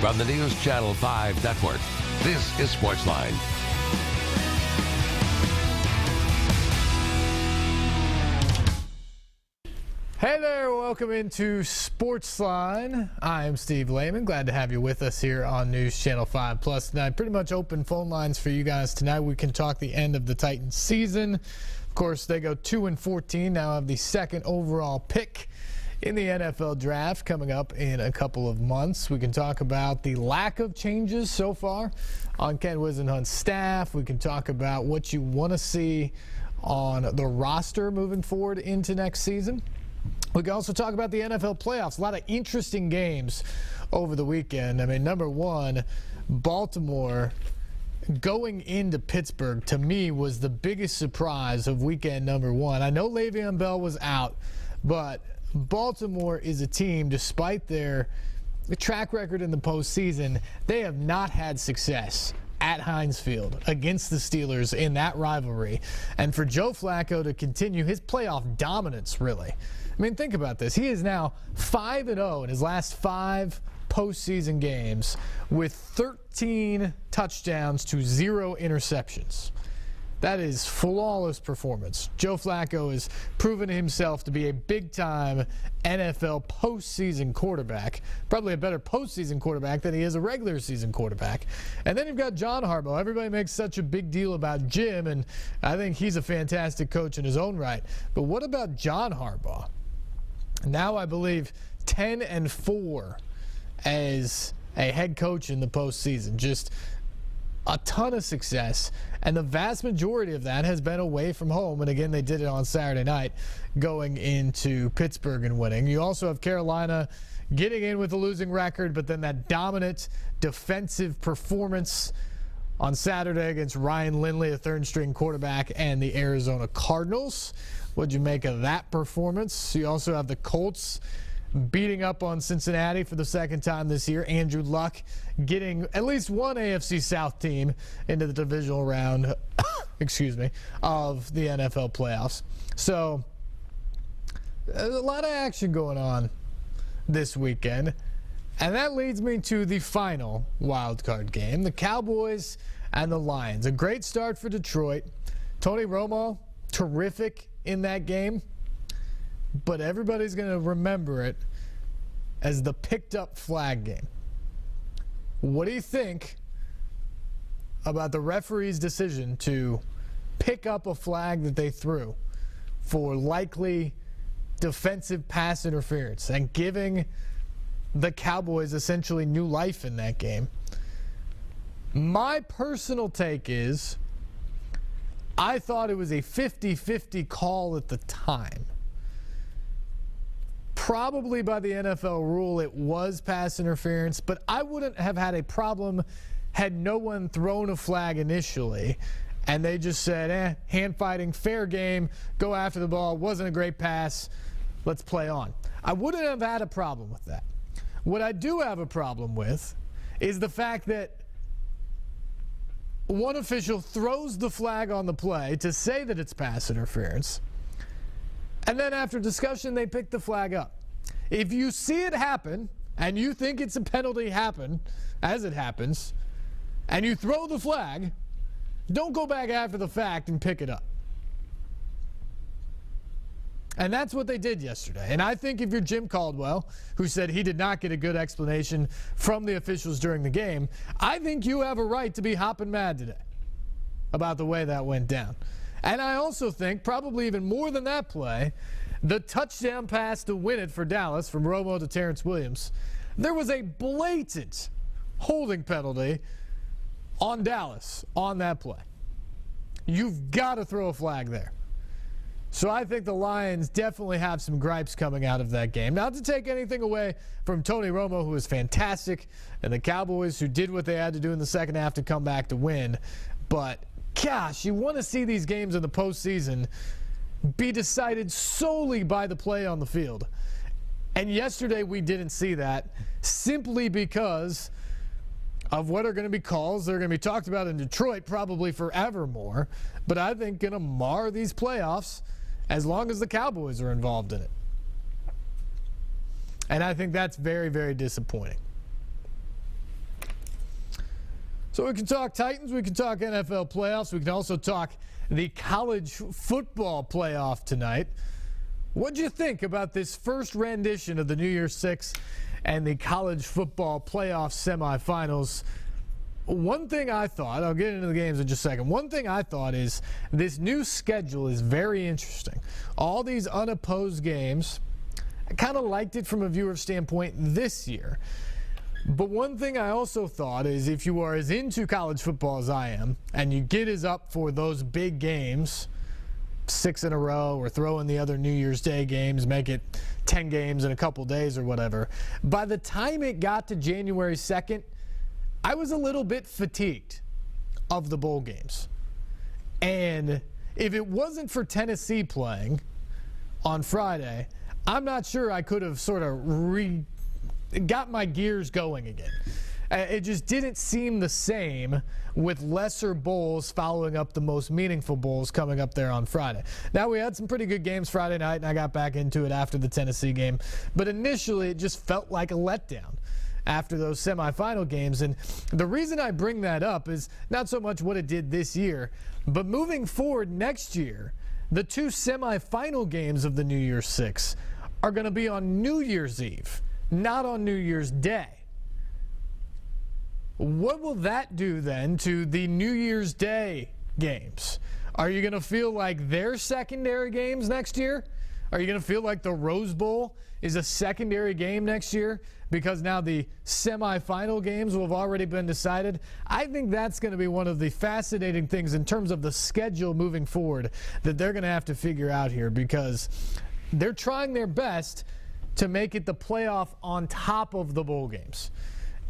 from the News Channel 5 network. This is SportsLine. Hey there, welcome into SportsLine. I am Steve Layman. Glad to have you with us here on News Channel 5 Plus tonight. Pretty much open phone lines for you guys tonight. We can talk the end of the Titans season. Of course, they go 2-14, now have the second overall pick in the NFL draft coming up in a couple of months. We can talk about the lack of changes so far on Ken Wisenhunt's staff. We can talk about what you want to see on the roster moving forward into next season. We can also talk about the NFL playoffs. A lot of interesting games over the weekend. I mean, number one, Baltimore going into Pittsburgh, to me, was the biggest surprise of weekend number one. I know Le'Veon Bell was out, but Baltimore is a team, despite their track record in the postseason, they have not had success at Heinz Field against the Steelers in that rivalry. And for Joe Flacco to continue his playoff dominance, really. I mean, think about this. He is now 5-0 in his last 5 postseason games with 13 touchdowns to 0 interceptions. That is flawless performance. Joe Flacco has proven himself to be a big-time NFL postseason quarterback, probably a better postseason quarterback than he is a regular season quarterback. And then you've got John Harbaugh. Everybody makes such a big deal about Jim, and I think he's a fantastic coach in his own right. But what about John Harbaugh? Now I believe 10-4 as a head coach in the postseason. Just a ton of success, and the vast majority of that has been away from home. And again, they did it on Saturday night going into Pittsburgh and winning. You also have Carolina getting in with a losing record, but then that dominant defensive performance on Saturday against Ryan Lindley, a third-string quarterback, and the Arizona Cardinals. What'd you make of that performance? You also have the Colts beating up on Cincinnati for the second time this year. Andrew Luck getting at least one AFC South team into the divisional round of the NFL playoffs. So there's a lot of action going on this weekend. And that leads me to the final wild card game, the Cowboys and the Lions. A great start for Detroit. Tony Romo, terrific in that game. But everybody's going to remember it as the picked up flag game. What do you think about the referee's decision to pick up a flag that they threw for likely defensive pass interference and giving the Cowboys essentially new life in that game? My personal take is I thought it was a 50-50 call at the time. Probably by the NFL rule, it was pass interference, but I wouldn't have had a problem had no one thrown a flag initially and they just said, hand fighting, fair game, go after the ball, wasn't a great pass, let's play on. I wouldn't have had a problem with that. What I do have a problem with is the fact that one official throws the flag on the play to say that it's pass interference, and then after discussion, they pick the flag up. If you see it happen, and you think it's a penalty happen, as it happens, and you throw the flag, don't go back after the fact and pick it up. And that's what they did yesterday. And I think if you're Jim Caldwell, who said he did not get a good explanation from the officials during the game, I think you have a right to be hopping mad today about the way that went down. And I also think, probably even more than that play, the touchdown pass to win it for Dallas from Romo to Terrence Williams, there was a blatant holding penalty on Dallas on that play. You've got to throw a flag there. So I think the Lions definitely have some gripes coming out of that game. Not to take anything away from Tony Romo, who was fantastic, and the Cowboys, who did what they had to do in the second half to come back to win. But, gosh, you want to see these games in the postseason be decided solely by the play on the field. And yesterday we didn't see that simply because of what are going to be calls. They're going to be talked about in Detroit probably forevermore, but I think going to mar these playoffs as long as the Cowboys are involved in it. And I think that's very, very disappointing. So we can talk Titans, we can talk NFL playoffs, we can also talk the college football playoff tonight. What'd you think about this first rendition of the New Year's Six and the college football playoff semifinals? One thing I thought, I'll get into the games in just a second. One thing I thought is this new schedule is very interesting. All these unopposed games, I kind of liked it from a viewer standpoint this year. But one thing I also thought is if you are as into college football as I am and you get as up for those big games, 6 in a row, or throw in the other New Year's Day games, make it 10 games in a couple days or whatever, by the time it got to January 2nd, I was a little bit fatigued of the bowl games. And if it wasn't for Tennessee playing on Friday, I'm not sure I could have sort of got my gears going again. It just didn't seem the same with lesser bowls following up the most meaningful bowls coming up there on Friday. Now, we had some pretty good games Friday night, and I got back into it after the Tennessee game. But initially, it just felt like a letdown after those semifinal games. And the reason I bring that up is not so much what it did this year, but moving forward next year, the 2 semifinal games of the New Year's Six are going to be on New Year's Eve, not on New Year's Day. What will that do then to the New Year's Day games? Are you going to feel like they're secondary games next year? Are you going to feel like the Rose Bowl is a secondary game next year because now the semifinal games will have already been decided? I think that's going to be one of the fascinating things in terms of the schedule moving forward that they're going to have to figure out here, because they're trying their best to make it the playoff on top of the bowl games.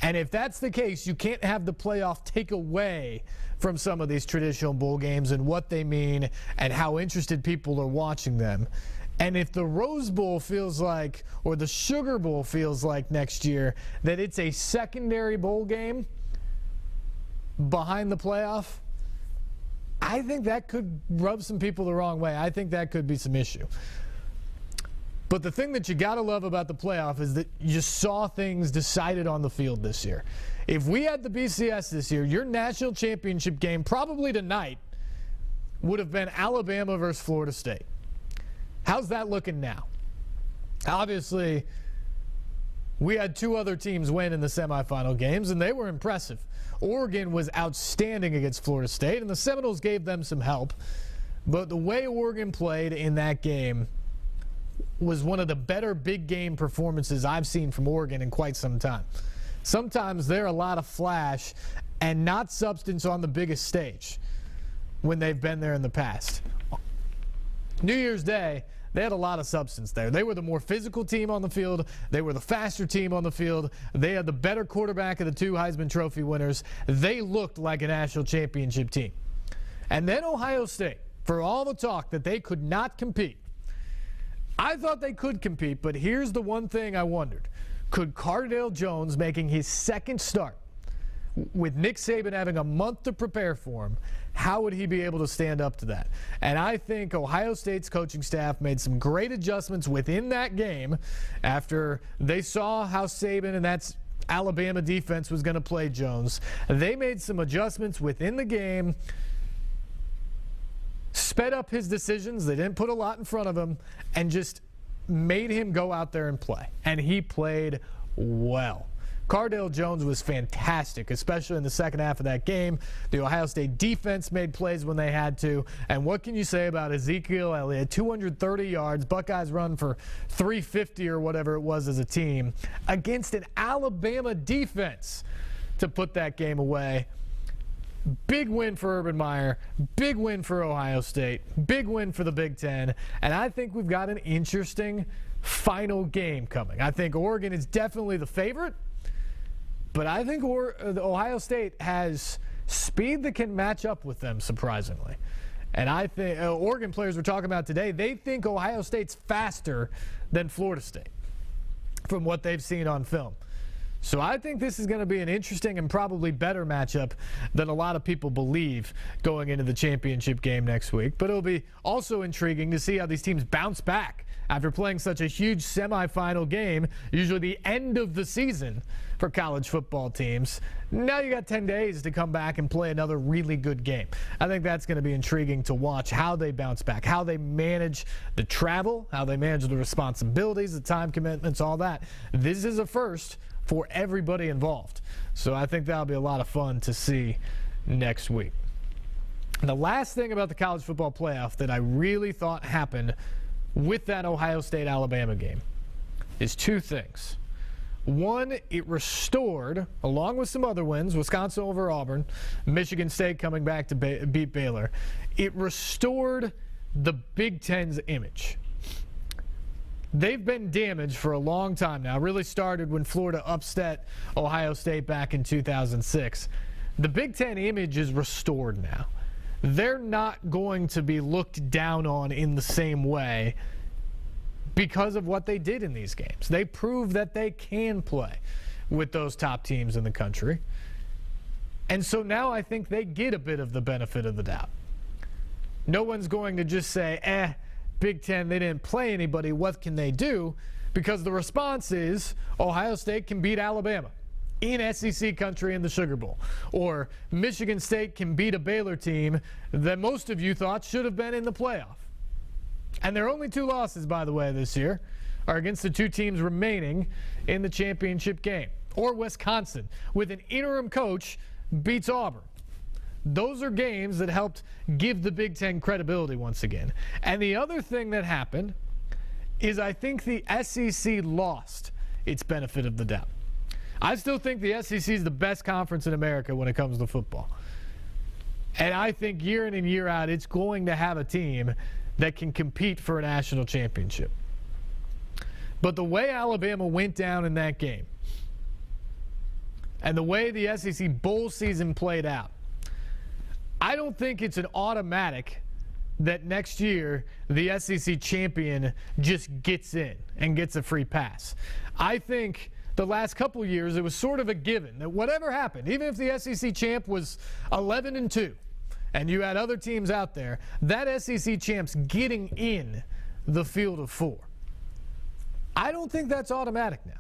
And if that's the case, you can't have the playoff take away from some of these traditional bowl games and what they mean and how interested people are watching them. And if the Rose Bowl feels like, or the Sugar Bowl feels like next year, that it's a secondary bowl game behind the playoff, I think that could rub some people the wrong way. I think that could be some issue. But the thing that you got to love about the playoff is that you saw things decided on the field this year. If we had the BCS this year, your national championship game probably tonight would have been Alabama versus Florida State. How's that looking now? Obviously, we had 2 other teams win in the semifinal games, and they were impressive. Oregon was outstanding against Florida State, and the Seminoles gave them some help. But the way Oregon played in that game was one of the better big game performances I've seen from Oregon in quite some time. Sometimes they're a lot of flash and not substance on the biggest stage when they've been there in the past. New Year's Day, they had a lot of substance there. They were the more physical team on the field. They were the faster team on the field. They had the better quarterback of the 2 Heisman Trophy winners. They looked like a national championship team. And then Ohio State, for all the talk that they could not compete, I thought they could compete, but here's the one thing I wondered. Could Cardale Jones, making his second start, with Nick Saban having a month to prepare for him, how would he be able to stand up to that? And I think Ohio State's coaching staff made some great adjustments within that game after they saw how Saban and that's Alabama defense was going to play Jones. They made some adjustments within the game, sped up his decisions. They didn't put a lot in front of him and just made him go out there and play. And he played well. Cardale Jones was fantastic, especially in the second half of that game. The Ohio State defense made plays when they had to. And what can you say about Ezekiel Elliott? 230 yards. Buckeyes run for 350 or whatever it was as a team against an Alabama defense to put that game away. Big win for Urban Meyer. Big win for Ohio State. Big win for the Big Ten. And I think we've got an interesting final game coming. I think Oregon is definitely the favorite. But I think Ohio State has speed that can match up with them, surprisingly. And I think Oregon players we're talking about today, they think Ohio State's faster than Florida State from what they've seen on film. So I think this is going to be an interesting and probably better matchup than a lot of people believe going into the championship game next week. But it'll be also intriguing to see how these teams bounce back after playing such a huge semifinal game, usually the end of the season for college football teams. Now you got 10 days to come back and play another really good game. I think that's going to be intriguing to watch how they bounce back, how they manage the travel, how they manage the responsibilities, the time commitments, all that. This is a first for everybody involved. So I think that'll be a lot of fun to see next week. The last thing about the college football playoff that I really thought happened with that Ohio State-Alabama game is two things. One, it restored, along with some other wins, Wisconsin over Auburn, Michigan State coming back to beat Baylor, it restored the Big Ten's image. They've been damaged for a long time now. It really started when Florida upset Ohio State back in 2006. The Big Ten image is restored now. They're not going to be looked down on in the same way because of what they did in these games. They proved that they can play with those top teams in the country. And so now I think they get a bit of the benefit of the doubt. No one's going to just say, Big Ten, they didn't play anybody, what can they do? Because the response is Ohio State can beat Alabama in SEC country in the Sugar Bowl. Or Michigan State can beat a Baylor team that most of you thought should have been in the playoff. And their only two losses, by the way, this year are against the two teams remaining in the championship game. Or Wisconsin, with an interim coach, beats Auburn. Those are games that helped give the Big Ten credibility once again. And the other thing that happened is I think the SEC lost its benefit of the doubt. I still think the SEC is the best conference in America when it comes to football. And I think year in and year out, it's going to have a team that can compete for a national championship. But the way Alabama went down in that game and the way the SEC bowl season played out, I don't think it's an automatic that next year the SEC champion just gets in and gets a free pass. I think the last couple of years it was sort of a given that whatever happened, even if the SEC champ was 11-2 and you had other teams out there, that SEC champ's getting in the field of four. I don't think that's automatic now.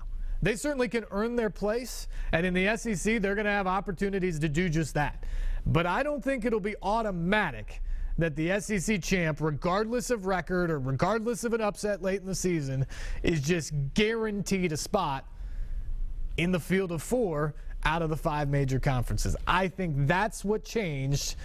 They certainly can earn their place, and in the SEC they're going to have opportunities to do just that. But I don't think it'll be automatic that the SEC champ, regardless of record or regardless of an upset late in the season, is just guaranteed a spot in the field of four out of the five major conferences. I think that's what changed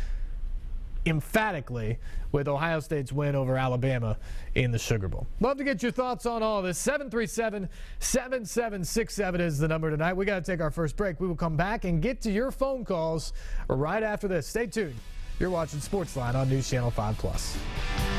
emphatically with Ohio State's win over Alabama in the Sugar Bowl. Love to get your thoughts on all this. 737-7767 is the number tonight. We got to take our first break. We will come back and get to your phone calls right after this. Stay tuned. You're watching SportsLine on News Channel 5+.